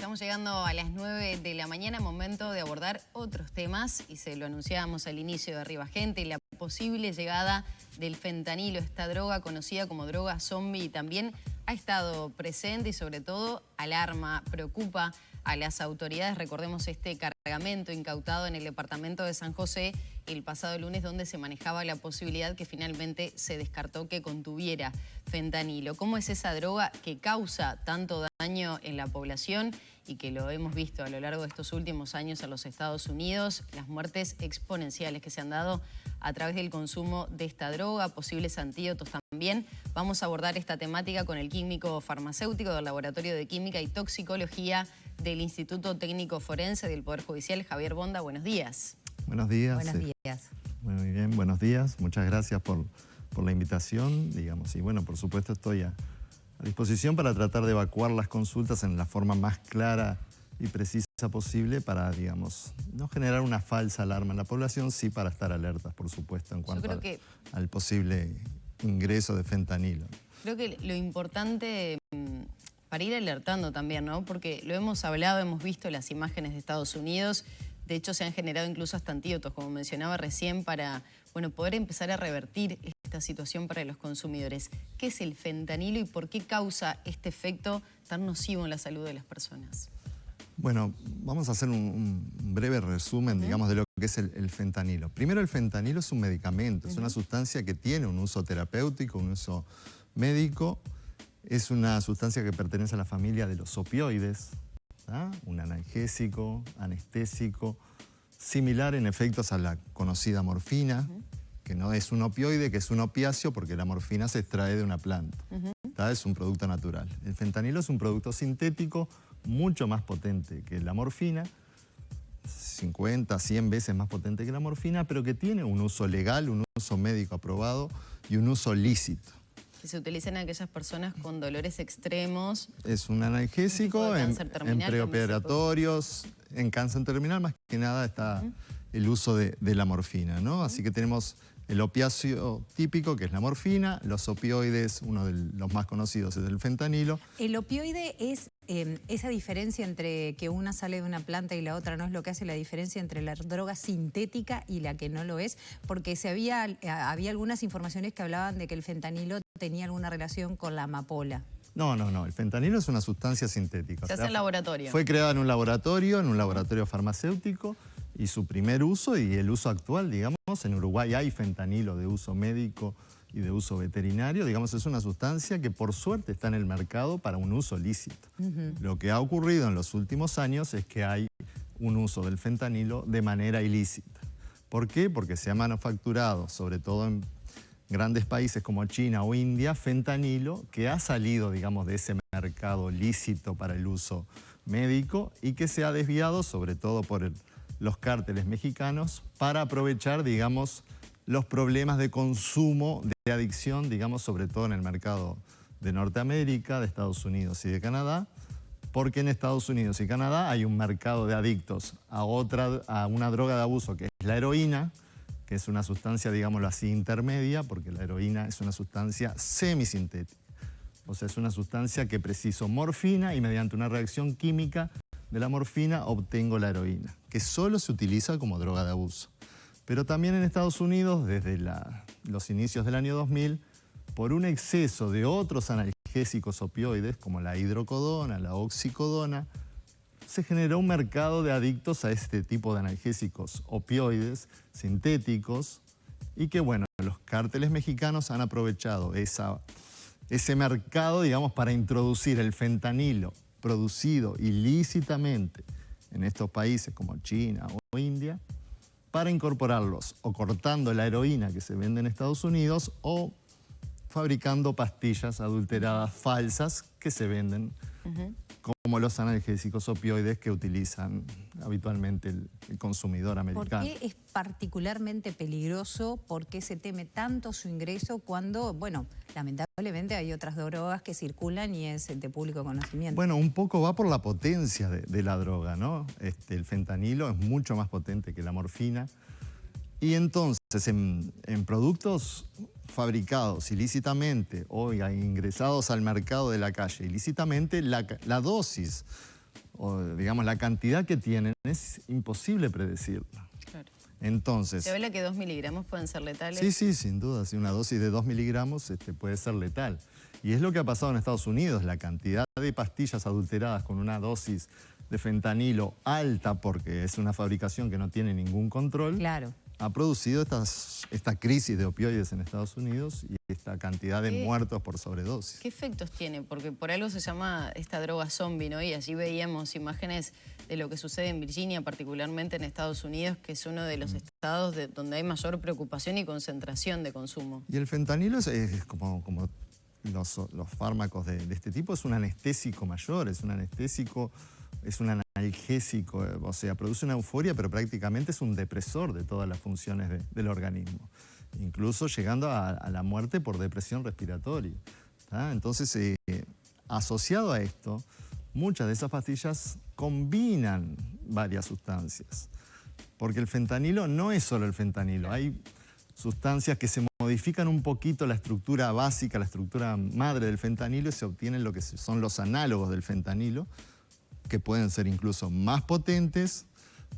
Estamos llegando a las 9 de la mañana, momento de abordar otros temas y se lo anunciábamos al inicio de Arriba Gente, la posible llegada del fentanilo, esta droga conocida como droga zombie, y también ha estado presente y sobre todo alarma, preocupa a las autoridades. Recordemos este cargamento incautado en el departamento de San José el pasado lunes, donde se manejaba la posibilidad que finalmente se descartó que contuviera fentanilo. ¿Cómo es esa droga que causa tanto daño en la población y que lo hemos visto a lo largo de estos últimos años en los Estados Unidos? Las muertes exponenciales que se han dado a través del consumo de esta droga, posibles antídotos también. Vamos a abordar esta temática con el químico farmacéutico del Laboratorio de Química y Toxicología del Instituto Técnico Forense del Poder Judicial, Javier Bonda. Buenos días. Buenos días. Buenos días. Muy bien, buenos días. Muchas gracias por la invitación, digamos. Y bueno, por supuesto estoy a disposición para tratar de evacuar las consultas en la forma más clara y precisa posible para, digamos, no generar una falsa alarma en la población, sí para estar alertas, por supuesto, en cuanto al posible ingreso de fentanilo. Creo que lo importante para ir alertando también, ¿no? Porque lo hemos hablado, hemos visto las imágenes de Estados Unidos. De hecho, se han generado incluso hasta antídotos, como mencionaba recién, para poder empezar a revertir esta situación para los consumidores. ¿Qué es el fentanilo y por qué causa este efecto tan nocivo en la salud de las personas? Bueno, vamos a hacer un breve resumen, digamos, de lo que es el fentanilo. Primero, el fentanilo es un medicamento, es una sustancia que tiene un uso terapéutico, un uso médico. Es una sustancia que pertenece a la familia de los opioides, ¿ah? Un analgésico, anestésico, similar en efectos a la conocida morfina, que no es un opioide, que es un opiáceo, porque la morfina se extrae de una planta. Es un producto natural. El fentanilo es un producto sintético mucho más potente que la morfina, 50, 100 veces más potente que la morfina, pero que tiene un uso legal, un uso médico aprobado y un uso lícito. Que se utiliza en aquellas personas con dolores extremos. Es un analgésico en preoperatorios, en cáncer terminal, más que nada está el uso de la morfina, ¿no? Así que tenemos el opiáceo típico, que es la morfina, los opioides, uno de los más conocidos es el fentanilo. El opioide es esa diferencia entre que una sale de una planta y la otra, ¿no es lo que hace la diferencia entre la droga sintética y la que no lo es? Porque había algunas informaciones que hablaban de que el fentanilo tenía alguna relación con la amapola. No. El fentanilo es una sustancia sintética. Se hace en laboratorio. Fue creada en un laboratorio farmacéutico, y su primer uso y el uso actual, digamos, en Uruguay hay fentanilo de uso médico y de uso veterinario, digamos, es una sustancia que por suerte está en el mercado para un uso lícito. Lo que ha ocurrido en los últimos años es que hay un uso del fentanilo de manera ilícita. ¿Por qué? Porque se ha manufacturado, sobre todo en grandes países como China o India, fentanilo que ha salido, digamos, de ese mercado lícito para el uso médico y que se ha desviado, sobre todo por los cárteles mexicanos, para aprovechar, digamos, los problemas de consumo, de adicción, digamos, sobre todo en el mercado de Norteamérica, de Estados Unidos y de Canadá, porque en Estados Unidos y Canadá hay un mercado de adictos a una droga de abuso que es la heroína, que es una sustancia, digámoslo así, intermedia, porque la heroína es una sustancia semisintética. O sea, es una sustancia que preciso morfina y mediante una reacción química de la morfina obtengo la heroína, que solo se utiliza como droga de abuso. Pero también en Estados Unidos, desde los inicios del año 2000, por un exceso de otros analgésicos opioides, como la hidrocodona, la oxicodona, se generó un mercado de adictos a este tipo de analgésicos opioides sintéticos y que, bueno, los cárteles mexicanos han aprovechado ese mercado, digamos, para introducir el fentanilo producido ilícitamente en estos países como China o India, para incorporarlos o cortando la heroína que se vende en Estados Unidos o fabricando pastillas adulteradas falsas que se venden como los analgésicos opioides que utilizan habitualmente el consumidor americano. ¿Por qué es particularmente peligroso? ¿Por qué se teme tanto su ingreso cuando, bueno, lamentablemente hay otras drogas que circulan y es de público conocimiento? Bueno, un poco va por la potencia de la droga, ¿no? El fentanilo es mucho más potente que la morfina. Y entonces, en productos fabricados ilícitamente o ingresados al mercado de la calle ilícitamente, la dosis o digamos la cantidad que tienen, es imposible predecirla. Claro. Entonces... ¿Se habla que 2 miligramos pueden ser letales? Sí, sí, sin duda. Si una dosis de 2 miligramos puede ser letal. Y es lo que ha pasado en Estados Unidos. La cantidad de pastillas adulteradas con una dosis de fentanilo alta, porque es una fabricación que no tiene ningún control, Claro. ha producido esta crisis de opioides en Estados Unidos y esta cantidad de muertos por sobredosis. ¿Qué efectos tiene? Porque por algo se llama esta droga zombie, ¿no? Y allí veíamos imágenes de lo que sucede en Virginia, particularmente en Estados Unidos, que es uno de los estados donde hay mayor preocupación y concentración de consumo. Y el fentanilo es como los fármacos de este tipo, es un anestésico mayor, es un anestésico, es un analgésico, o sea, produce una euforia, pero prácticamente es un depresor de todas las funciones del organismo, incluso llegando a la muerte por depresión respiratoria, ¿tá? Entonces, asociado a esto, muchas de esas pastillas combinan varias sustancias, porque el fentanilo no es solo el fentanilo, hay sustancias que se modifican un poquito la estructura básica, la estructura madre del fentanilo, y se obtienen lo que son los análogos del fentanilo, que pueden ser incluso más potentes,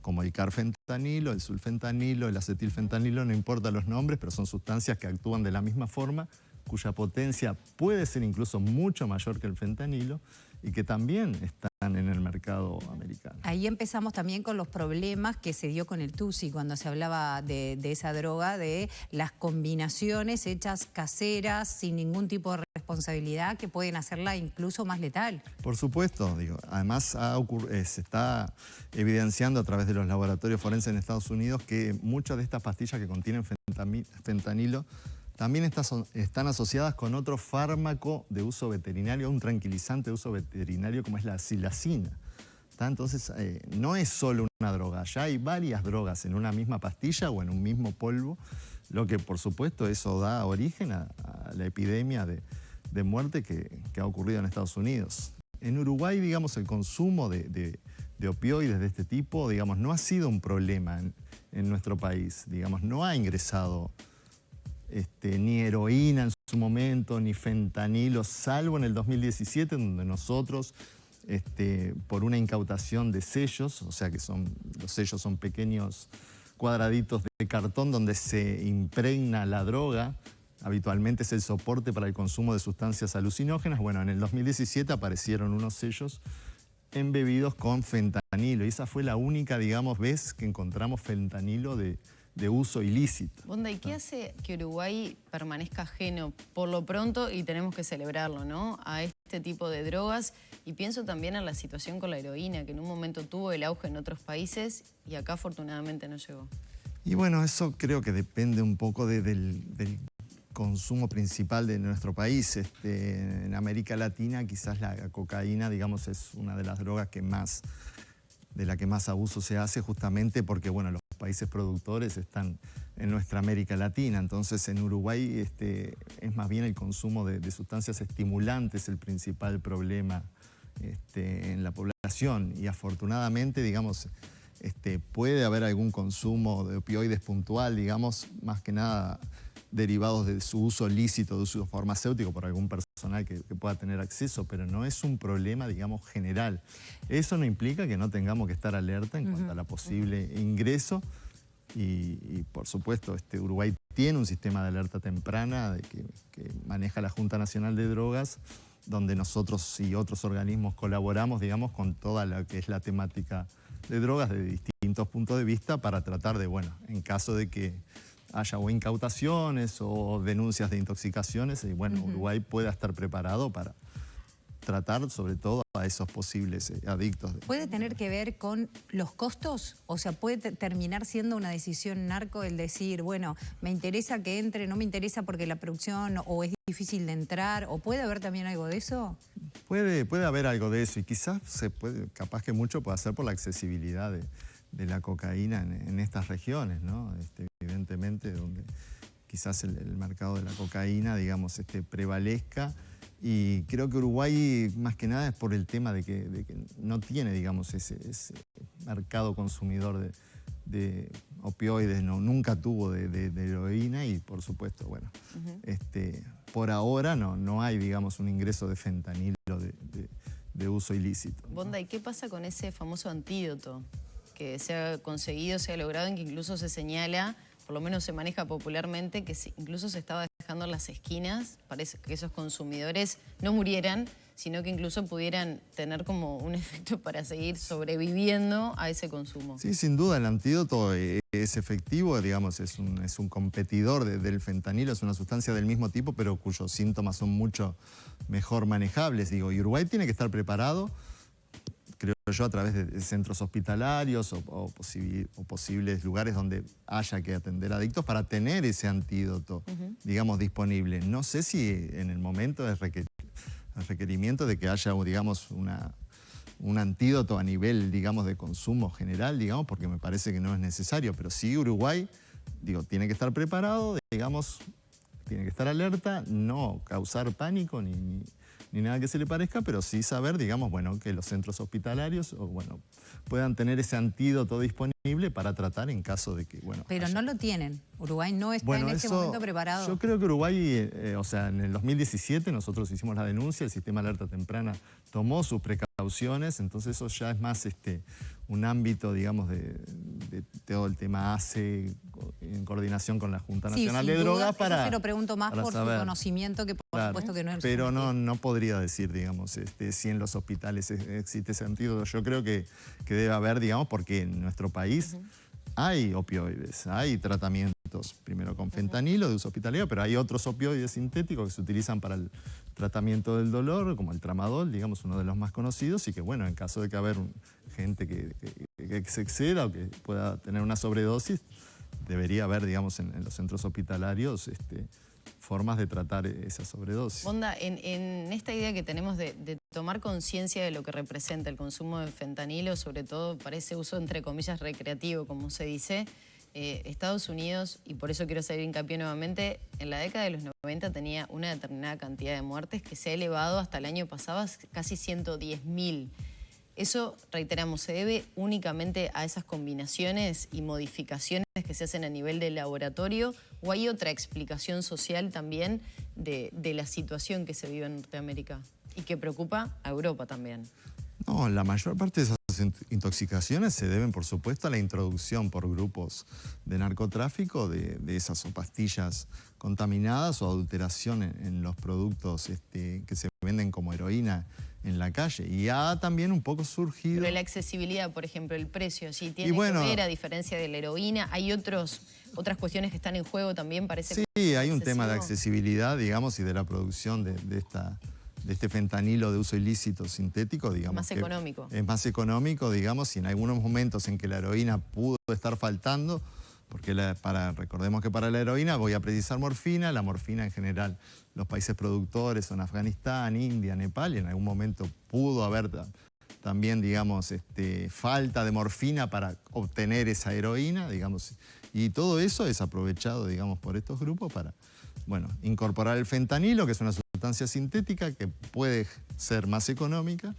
como el carfentanilo, el sulfentanilo, el acetilfentanilo, no importa los nombres, pero son sustancias que actúan de la misma forma, cuya potencia puede ser incluso mucho mayor que el fentanilo y que también están en el mercado americano. Ahí empezamos también con los problemas que se dio con el TUSI cuando se hablaba de esa droga, de las combinaciones hechas caseras sin ningún tipo de responsabilidad que pueden hacerla incluso más letal. Por supuesto, digo, además se está evidenciando a través de los laboratorios forenses en Estados Unidos que muchas de estas pastillas que contienen fentanilo también están asociadas con otro fármaco de uso veterinario, un tranquilizante de uso veterinario como es la silacina. Entonces, no es solo una droga, ya hay varias drogas en una misma pastilla o en un mismo polvo, lo que por supuesto eso da origen a la epidemia de muerte que ha ocurrido en Estados Unidos. En Uruguay, digamos, el consumo de opioides de este tipo, digamos, no ha sido un problema en nuestro país, digamos, no ha ingresado ni heroína en su momento, ni fentanilo, salvo en el 2017, donde nosotros, por una incautación de sellos, o sea que los sellos son pequeños cuadraditos de cartón donde se impregna la droga, habitualmente es el soporte para el consumo de sustancias alucinógenas. Bueno, en el 2017 aparecieron unos sellos embebidos con fentanilo y esa fue la única, digamos, vez que encontramos fentanilo de uso ilícito. Bonda, ¿y qué hace que Uruguay permanezca ajeno por lo pronto, y tenemos que celebrarlo, ¿no?, a este tipo de drogas? Y pienso también en la situación con la heroína, que en un momento tuvo el auge en otros países y acá afortunadamente no llegó. Y bueno, eso creo que depende un poco del consumo principal de nuestro país. En América Latina quizás la cocaína, digamos, es una de las drogas de la que más abuso se hace, justamente porque, bueno, los países productores están en nuestra América Latina. Entonces, en Uruguay es más bien el consumo de sustancias estimulantes el principal problema en la población. Y afortunadamente, digamos, puede haber algún consumo de opioides puntual, digamos, más que nada derivados de su uso lícito, de uso farmacéutico por algún personal que pueda tener acceso, pero no es un problema, digamos, general. Eso no implica que no tengamos que estar alerta en cuanto a la posible ingreso y por supuesto, Uruguay tiene un sistema de alerta temprana que maneja la Junta Nacional de Drogas, donde nosotros y otros organismos colaboramos, digamos, con toda lo que es la temática de drogas de distintos puntos de vista para tratar de, bueno, en caso de que haya o incautaciones o denuncias de intoxicaciones, y bueno, Uruguay pueda estar preparado para tratar sobre todo a esos posibles adictos. ¿Puede tener que ver con los costos? O sea, ¿puede terminar siendo una decisión narco el decir, bueno, me interesa que entre, no me interesa porque la producción o es difícil de entrar? ¿O puede haber también algo de eso? Puede haber algo de eso y quizás capaz que mucho puede hacer por la accesibilidad de la cocaína en estas regiones, ¿no? Evidentemente, donde quizás el mercado de la cocaína, digamos, prevalezca. Y creo que Uruguay, más que nada, es por el tema de que no tiene, digamos, ese mercado consumidor de opioides, nunca tuvo de heroína y, por supuesto, bueno, por ahora no hay, digamos, un ingreso de fentanilo de uso ilícito. Bonda, ¿y qué pasa con ese famoso antídoto que se ha conseguido, se ha logrado, en que incluso se señala, por lo menos se maneja popularmente, que incluso se estaba dejando en las esquinas, parece que esos consumidores no murieran, sino que incluso pudieran tener como un efecto para seguir sobreviviendo a ese consumo? Sí, sin duda, el antídoto es efectivo, digamos, es un competidor del fentanilo, es una sustancia del mismo tipo, pero cuyos síntomas son mucho mejor manejables. Digo, y Uruguay tiene que estar preparado, creo yo, a través de centros hospitalarios o posibles lugares donde haya que atender adictos para tener ese antídoto, digamos, disponible. No sé si en el momento es requerimiento de que haya, digamos, un antídoto a nivel, digamos, de consumo general, digamos, porque me parece que no es necesario, pero sí Uruguay, digo, tiene que estar preparado, digamos, tiene que estar alerta, no causar pánico ni nada que se le parezca, pero sí saber, digamos, bueno, que los centros hospitalarios puedan tener ese antídoto disponible para tratar en caso de que, bueno... Pero no lo tienen. Uruguay no está en este momento preparado. Yo creo que Uruguay, o sea, en el 2017 nosotros hicimos la denuncia, el sistema de alerta temprana tomó sus precauciones, entonces eso ya es más un ámbito, digamos, de todo el tema ACE, en coordinación con la Junta Nacional de Drogas para... Eso se lo pregunto más por su conocimiento, que por supuesto que no es... Pero no podría decir, digamos, si en los hospitales existe ese antídoto. Yo creo que debe haber, digamos, porque en nuestro país hay opioides, hay tratamientos, primero con fentanilo de uso hospitalario, pero hay otros opioides sintéticos que se utilizan para el tratamiento del dolor, como el tramadol, digamos, uno de los más conocidos, y que, bueno, en caso de que haya gente que se exceda o que pueda tener una sobredosis, debería haber, digamos, en los centros hospitalarios formas de tratar esa sobredosis. Bonda, en esta idea que tenemos de tomar conciencia de lo que representa el consumo de fentanilo, sobre todo para ese uso, entre comillas, recreativo, como se dice, Estados Unidos, y por eso quiero hacer hincapié nuevamente, en la década de los 90 tenía una determinada cantidad de muertes que se ha elevado hasta el año pasado a casi 110.000. Eso, reiteramos, se debe únicamente a esas combinaciones y modificaciones que se hacen a nivel del laboratorio, o hay otra explicación social también de la situación que se vive en Norteamérica y que preocupa a Europa también. No, la mayor parte de esas intoxicaciones se deben, por supuesto, a la introducción por grupos de narcotráfico de esas pastillas contaminadas o adulteración en los productos que se venden como heroína en la calle. Y ha también un poco surgido... Pero la accesibilidad, por ejemplo, el precio, sí tiene que ver, a diferencia de la heroína. Hay otras cuestiones que están en juego también, parece. Sí, hay un tema de accesibilidad, digamos, y de la producción de este fentanilo de uso ilícito sintético, digamos. Más económico. Es más económico, digamos, y en algunos momentos en que la heroína pudo estar faltando, porque recordemos que para la heroína voy a precisar morfina, la morfina en general los países productores son Afganistán, India, Nepal, y en algún momento pudo haber también, digamos, falta de morfina para obtener esa heroína, digamos, y todo eso es aprovechado, digamos, por estos grupos para, bueno, incorporar el fentanilo, que es una sustancia sintética que puede ser más económica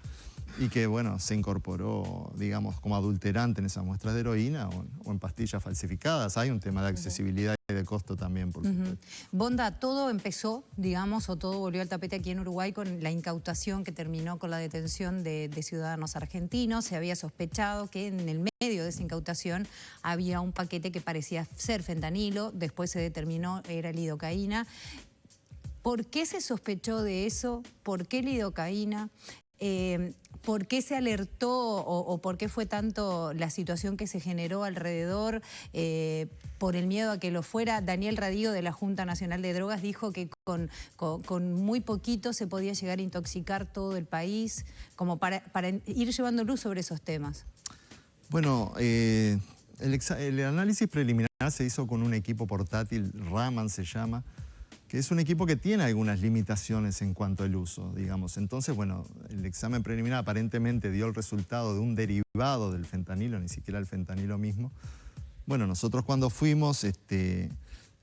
y que, bueno, se incorporó, digamos, como adulterante en esas muestras de heroína o en pastillas falsificadas. Hay un tema de accesibilidad y de costo también, por supuesto. Bonda, todo empezó, digamos, o todo volvió al tapete aquí en Uruguay con la incautación que terminó con la detención de ciudadanos argentinos. Se había sospechado que en el medio de esa incautación había un paquete que parecía ser fentanilo, después se determinó era lidocaína. ¿Por qué se sospechó de eso? ¿Por qué lidocaína? ¿Por qué se alertó o por qué fue tanto la situación que se generó alrededor por el miedo a que lo fuera? Daniel Radío de la Junta Nacional de Drogas dijo que con muy poquito se podía llegar a intoxicar todo el país, como para ir llevando luz sobre esos temas. Bueno, el análisis preliminar se hizo con un equipo portátil, Raman se llama, que es un equipo que tiene algunas limitaciones en cuanto al uso, digamos. Entonces, bueno, el examen preliminar aparentemente dio el resultado de un derivado del fentanilo, ni siquiera el fentanilo mismo. Bueno, nosotros cuando fuimos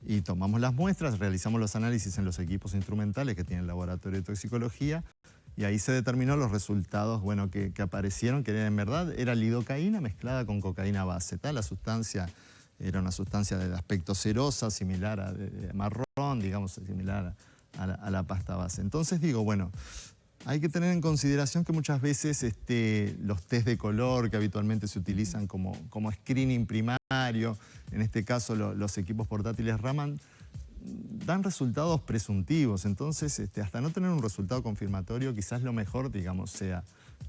y tomamos las muestras, realizamos los análisis en los equipos instrumentales que tiene el laboratorio de toxicología, y ahí se determinó los resultados, bueno, que aparecieron, que en verdad era lidocaína mezclada con cocaína base. La sustancia era una sustancia de aspecto cerosa, similar a marrón, digamos, similar a la pasta base. Entonces digo, bueno, Hay que tener en consideración que muchas veces los test de color que habitualmente se utilizan como screening primario, en este caso los equipos portátiles Raman, dan resultados presuntivos. Entonces, hasta no tener un resultado confirmatorio, quizás lo mejor, digamos, sea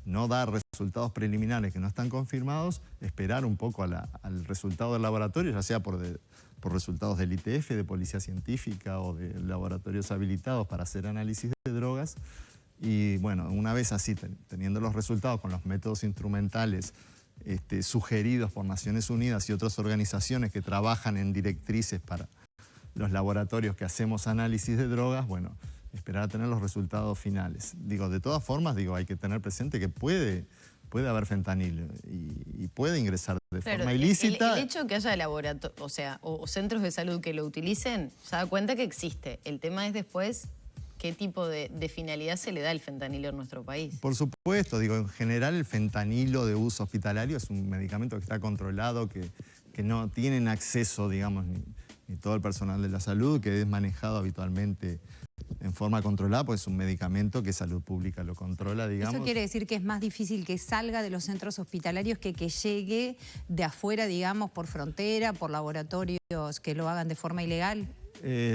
no dar resultados preliminares que no están confirmados, esperar un poco al resultado del laboratorio, ya sea por resultados del ITF, de Policía Científica o de laboratorios habilitados para hacer análisis de drogas. Y bueno, una vez así, teniendo los resultados con los métodos instrumentales sugeridos por Naciones Unidas y otras organizaciones que trabajan en directrices para los laboratorios que hacemos análisis de drogas, bueno, esperar a tener los resultados finales. Digo, de todas formas, hay que tener presente que puede haber fentanilo y puede ingresar de forma ilícita. El hecho de que haya laboratorios, o centros de salud que lo utilicen, se da cuenta que existe. El tema es después qué tipo de finalidad se le da al fentanilo en nuestro país. Por supuesto, en general el fentanilo de uso hospitalario es un medicamento que está controlado, que no tienen acceso, digamos, ni todo el personal de la salud, que es manejado habitualmente en forma controlada, pues es un medicamento que Salud Pública lo controla, digamos. ¿Eso quiere decir que es más difícil que salga de los centros hospitalarios que llegue de afuera, digamos, por frontera, por laboratorios que lo hagan de forma ilegal?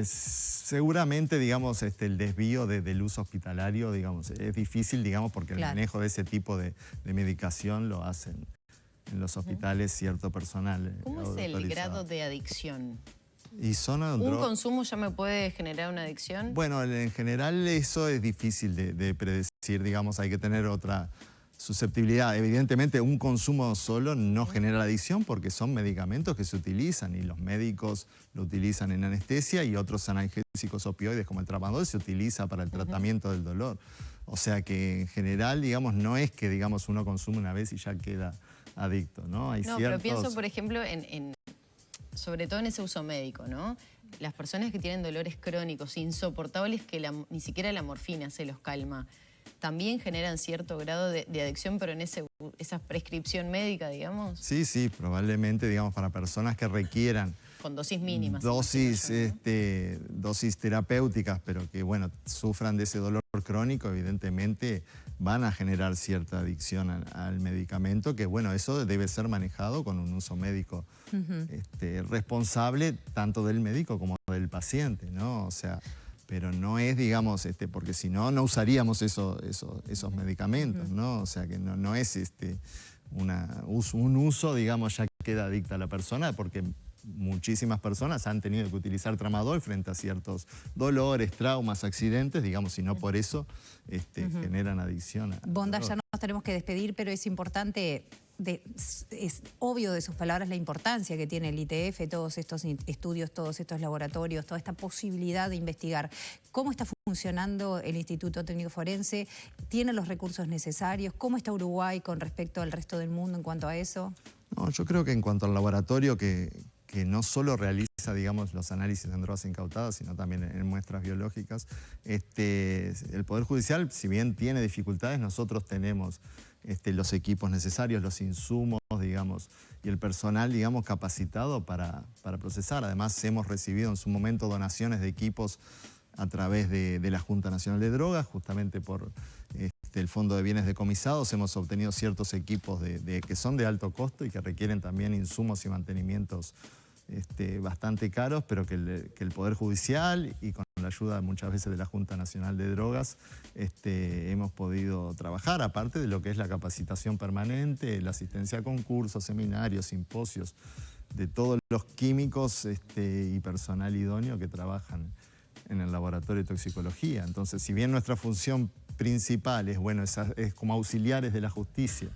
Seguramente, digamos, el desvío del uso hospitalario, digamos, es difícil, digamos, porque el manejo de ese tipo de medicación lo hacen en los hospitales cierto personal. ¿Cómo es el grado de adicción? ¿Un consumo ya me puede generar una adicción? Bueno, en general eso es difícil de predecir, digamos, hay que tener otra susceptibilidad. Evidentemente un consumo solo no genera la adicción porque son medicamentos que se utilizan y los médicos lo utilizan en anestesia y otros analgésicos opioides como el tramadol se utiliza para el tratamiento del dolor. O sea que en general, digamos, no es que digamos uno consume una vez y ya queda adicto, ¿no? Pero pienso, por ejemplo, sobre todo en ese uso médico, ¿no? Las personas que tienen dolores crónicos insoportables que ni siquiera la morfina se los calma, también generan cierto grado de adicción, pero en esa prescripción médica, digamos. Sí, probablemente, digamos, para personas que requieran con dosis mínimas. Dosis terapéuticas, pero que, bueno, sufran de ese dolor crónico, evidentemente van a generar cierta adicción al medicamento, que, bueno, eso debe ser manejado con un uso médico responsable tanto del médico como del paciente, ¿no? O sea, pero no es, digamos, porque si no, no usaríamos esos medicamentos, ¿no? O sea, que no es un uso, digamos, ya queda adicta a la persona, porque muchísimas personas han tenido que utilizar tramadol frente a ciertos dolores, traumas, accidentes, digamos, y no por eso generan adicción. Bonda, ya nos tenemos que despedir, pero es importante, es obvio de sus palabras la importancia que tiene el ITF, todos estos estudios, todos estos laboratorios, toda esta posibilidad de investigar. ¿Cómo está funcionando el Instituto Técnico Forense? ¿Tiene los recursos necesarios? ¿Cómo está Uruguay con respecto al resto del mundo en cuanto a eso? No, yo creo que en cuanto al laboratorio que no solo realiza, digamos, los análisis en drogas incautadas, sino también en muestras biológicas, el Poder Judicial, si bien tiene dificultades, nosotros tenemos los equipos necesarios, los insumos, digamos, y el personal, digamos, capacitado para procesar. Además, hemos recibido en su momento donaciones de equipos a través de la Junta Nacional de Drogas, justamente por el Fondo de Bienes Decomisados. Hemos obtenido ciertos equipos que son de alto costo y que requieren también insumos y mantenimientos bastante caros, pero que el Poder Judicial y con la ayuda muchas veces de la Junta Nacional de Drogas hemos podido trabajar, aparte de lo que es la capacitación permanente, la asistencia a concursos, seminarios, simposios, de todos los químicos y personal idóneo que trabajan en el laboratorio de toxicología. Entonces, si bien nuestra función principal es como auxiliares de la justicia,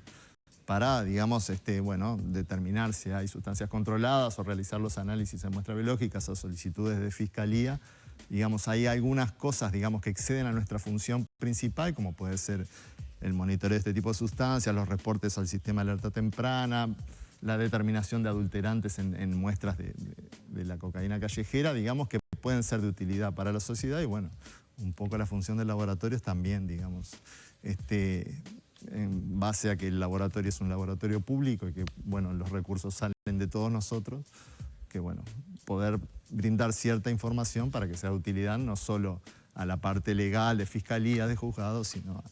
para, digamos, determinar si hay sustancias controladas o realizar los análisis en muestras biológicas o solicitudes de fiscalía. Digamos, hay algunas cosas, digamos, que exceden a nuestra función principal, como puede ser el monitoreo de este tipo de sustancias, los reportes al sistema de alerta temprana, la determinación de adulterantes en muestras de la cocaína callejera, digamos, que pueden ser de utilidad para la sociedad y, bueno, un poco la función del laboratorio es también, digamos, en base a que el laboratorio es un laboratorio público y que, bueno, los recursos salen de todos nosotros, que, bueno, poder brindar cierta información para que sea de utilidad no solo a la parte legal de fiscalía, de juzgados, sino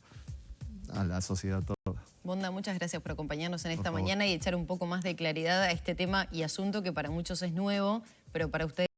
a la sociedad toda. Bonda, muchas gracias por acompañarnos en esta favor. mañana y echar un poco más de claridad a este tema y asunto que para muchos es nuevo, pero para ustedes